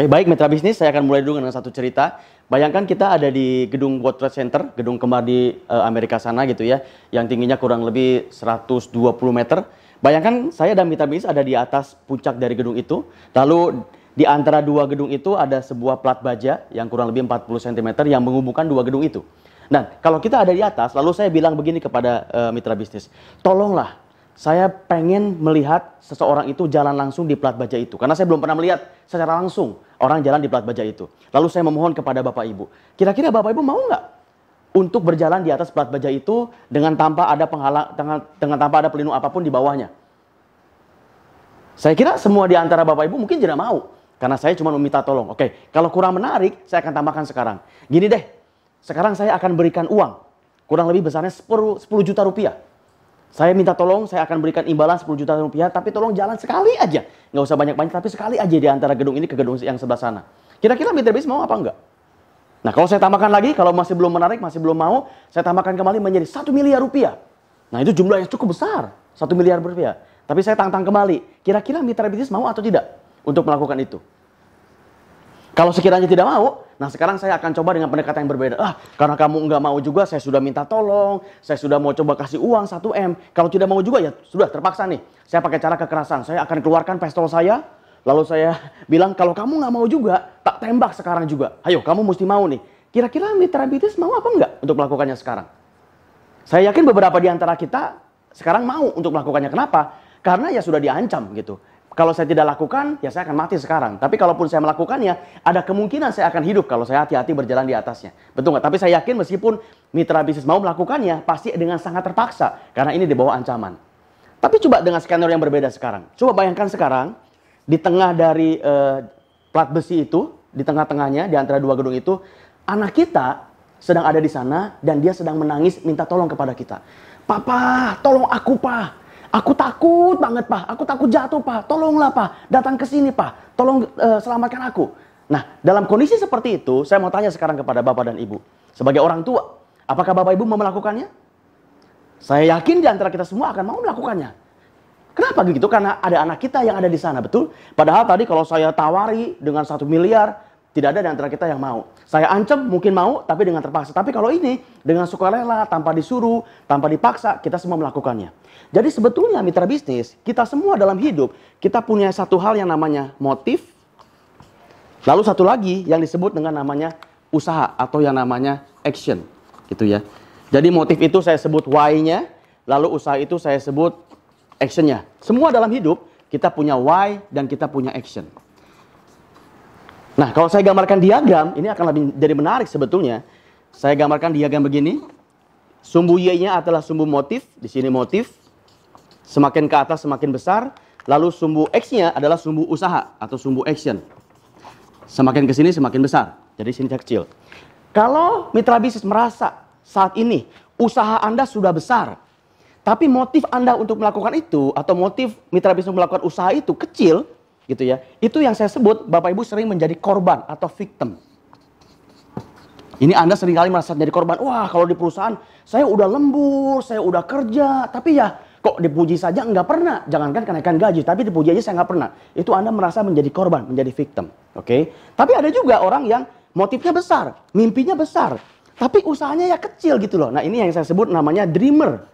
Oke, baik mitra bisnis, saya akan mulai dulu dengan satu cerita. Bayangkan kita ada di gedung World Trade Center, gedung kembar di Amerika sana gitu ya, yang tingginya kurang lebih 120 meter. Bayangkan saya dan mitra bisnis ada di atas puncak dari gedung itu, lalu di antara dua gedung itu ada sebuah plat baja yang kurang lebih 40 cm yang menghubungkan dua gedung itu. Nah, kalau kita ada di atas, lalu saya bilang begini kepada mitra bisnis, tolonglah, saya pengen melihat seseorang itu jalan langsung di plat baja itu. Karena saya belum pernah melihat secara langsung orang jalan di plat baja itu. Lalu saya memohon kepada Bapak Ibu, kira-kira Bapak Ibu mau nggak untuk berjalan di atas plat baja itu dengan tanpa ada penghalang, dengan tanpa ada pelindung apapun di bawahnya? Saya kira semua di antara Bapak Ibu mungkin tidak mau. Karena saya cuma meminta tolong. Oke, kalau kurang menarik, saya akan tambahkan sekarang. Gini deh, sekarang saya akan berikan uang. Kurang lebih besarnya 10 juta rupiah. Saya minta tolong, saya akan berikan imbalan 10 juta rupiah, tapi tolong jalan sekali aja. Nggak usah banyak-banyak, tapi sekali aja di antara gedung ini ke gedung yang sebelah sana. Kira-kira mitra bisnis mau apa enggak? Nah, kalau saya tambahkan lagi, kalau masih belum menarik, masih belum mau, saya tambahkan kembali menjadi 1 miliar rupiah. Nah, itu jumlah yang cukup besar, 1 miliar rupiah. Tapi saya tantang kembali, kira-kira mitra bisnis mau atau tidak untuk melakukan itu? Kalau sekiranya tidak mau, nah sekarang saya akan coba dengan pendekatan yang berbeda. Karena kamu nggak mau juga, saya sudah minta tolong, saya sudah mau coba kasih uang 1 M. Kalau tidak mau juga, ya sudah terpaksa nih. Saya pakai cara kekerasan, saya akan keluarkan pistol saya, lalu saya bilang, kalau kamu nggak mau juga, tak tembak sekarang juga. Ayo, kamu mesti mau nih. Kira-kira mitra bisnis mau apa enggak untuk melakukannya sekarang? Saya yakin beberapa di antara kita sekarang mau untuk melakukannya. Kenapa? Karena ya sudah diancam gitu. Kalau saya tidak lakukan, ya saya akan mati sekarang. Tapi kalaupun saya melakukannya, ada kemungkinan saya akan hidup kalau saya hati-hati berjalan di atasnya. Betul nggak? Tapi saya yakin meskipun mitra bisnis mau melakukannya, pasti dengan sangat terpaksa. Karena ini di bawah ancaman. Tapi coba dengan skenario yang berbeda sekarang. Coba bayangkan sekarang, di tengah dari plat besi itu, di tengah-tengahnya, di antara dua gedung itu, anak kita sedang ada di sana, dan dia sedang menangis minta tolong kepada kita. Papa, tolong aku, Pak. Aku takut banget, Pak. Aku takut jatuh, Pak. Tolonglah, Pak. Datang ke sini, Pak. Tolong selamatkan aku. Nah, dalam kondisi seperti itu, saya mau tanya sekarang kepada Bapak dan Ibu. Sebagai orang tua, apakah Bapak Ibu mau melakukannya? Saya yakin di antara kita semua akan mau melakukannya. Kenapa begitu? Karena ada anak kita yang ada di sana, betul? Padahal tadi kalau saya tawari dengan 1 miliar, tidak ada di antara kita yang mau. Saya ancam mungkin mau, tapi dengan terpaksa. Tapi kalau ini, dengan sukarela, tanpa disuruh, tanpa dipaksa, kita semua melakukannya. Jadi sebetulnya mitra bisnis, kita semua dalam hidup, kita punya satu hal yang namanya motif. Lalu satu lagi yang disebut dengan namanya usaha atau yang namanya action. Gitu ya. Jadi motif itu saya sebut why-nya, lalu usaha itu saya sebut action-nya. Semua dalam hidup, kita punya why dan kita punya action. Nah, kalau saya gambarkan diagram, ini akan lebih jadi menarik sebetulnya. Saya gambarkan diagram begini. Sumbu Y-nya adalah sumbu motif, di sini motif. Semakin ke atas semakin besar. Lalu sumbu X-nya adalah sumbu usaha atau sumbu action. Semakin ke sini semakin besar. Jadi sini kecil. Kalau mitra bisnis merasa saat ini usaha Anda sudah besar, tapi motif Anda untuk melakukan itu atau motif mitra bisnis melakukan usaha itu kecil, gitu ya. Itu yang saya sebut Bapak Ibu sering menjadi korban atau victim. Ini Anda seringkali merasa menjadi korban. Wah, kalau di perusahaan saya udah lembur, saya udah kerja, tapi ya kok dipuji saja nggak pernah. Jangankan kenaikan gaji, tapi dipuji aja saya nggak pernah. Itu Anda merasa menjadi korban, menjadi victim. Oke? Tapi ada juga orang yang motifnya besar, mimpinya besar, tapi usahanya ya kecil gitu loh. Nah, ini yang saya sebut namanya dreamer.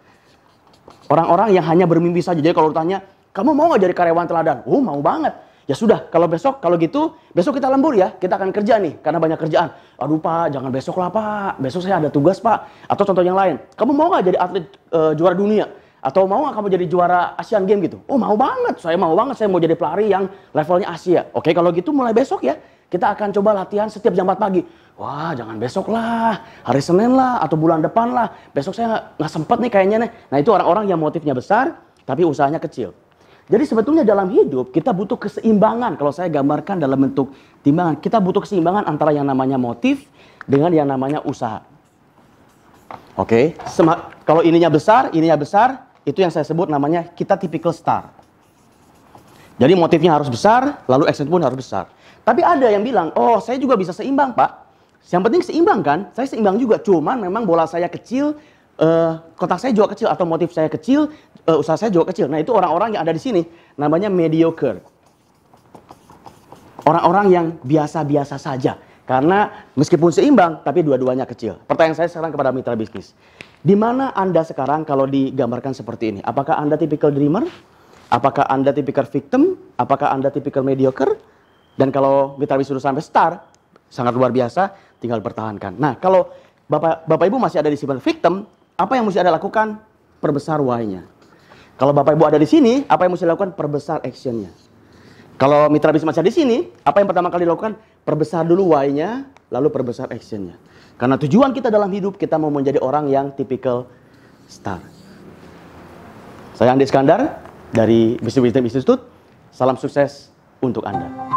Orang-orang yang hanya bermimpi saja. Jadi kalau ditanya, kamu mau nggak jadi karyawan teladan? Oh, mau banget. Ya sudah, kalau gitu, besok kita lembur ya, kita akan kerja nih, karena banyak kerjaan. Aduh Pak, jangan besok lah Pak, besok saya ada tugas Pak. Atau contoh yang lain, kamu mau nggak jadi atlet juara dunia? Atau mau nggak kamu jadi juara Asian Games gitu? Oh mau banget, saya mau jadi pelari yang levelnya Asia. Oke, kalau gitu mulai besok ya, kita akan coba latihan setiap jam 4 pagi. Wah, jangan besok lah, hari Senin lah, atau bulan depan lah. Besok saya nggak sempat nih kayaknya nih. Nah itu orang-orang yang motifnya besar, tapi usahanya kecil. Jadi sebetulnya dalam hidup kita butuh keseimbangan. Kalau saya gambarkan dalam bentuk timbangan, kita butuh keseimbangan antara yang namanya motif dengan yang namanya usaha. Oke, kalau ininya besar, itu yang saya sebut namanya kita typical star. Jadi motifnya harus besar, lalu action pun harus besar. Tapi ada yang bilang, oh saya juga bisa seimbang Pak. Yang penting seimbang kan? Saya seimbang juga, cuman memang bola saya kecil, kotak saya juga kecil, atau motif saya kecil, usaha saya juga kecil. Nah itu orang-orang yang ada di sini namanya mediocre. orang-orang yang biasa-biasa saja. Karena meskipun seimbang, tapi dua-duanya kecil. Pertanyaan saya sekarang kepada mitra bisnis. Di mana Anda sekarang kalau digambarkan seperti ini? Apakah Anda tipikal dreamer? Apakah Anda tipikal victim? Apakah Anda tipikal mediocre? Dan kalau mitra bisnis sudah sampai star, sangat luar biasa, tinggal pertahankan. Nah, kalau Bapak Ibu masih ada di sifat victim, apa yang mesti Anda lakukan? Perbesar why-nya. Kalau Bapak Ibu ada di sini, apa yang mesti dilakukan? Perbesar action-nya. Kalau mitra bisnis masih ada di sini, apa yang pertama kali dilakukan? Perbesar dulu why-nya, lalu perbesar action-nya. Karena tujuan kita dalam hidup, kita mau menjadi orang yang tipikal star. Saya Andi Iskandar dari Business Wisdom Institute. Salam sukses untuk Anda.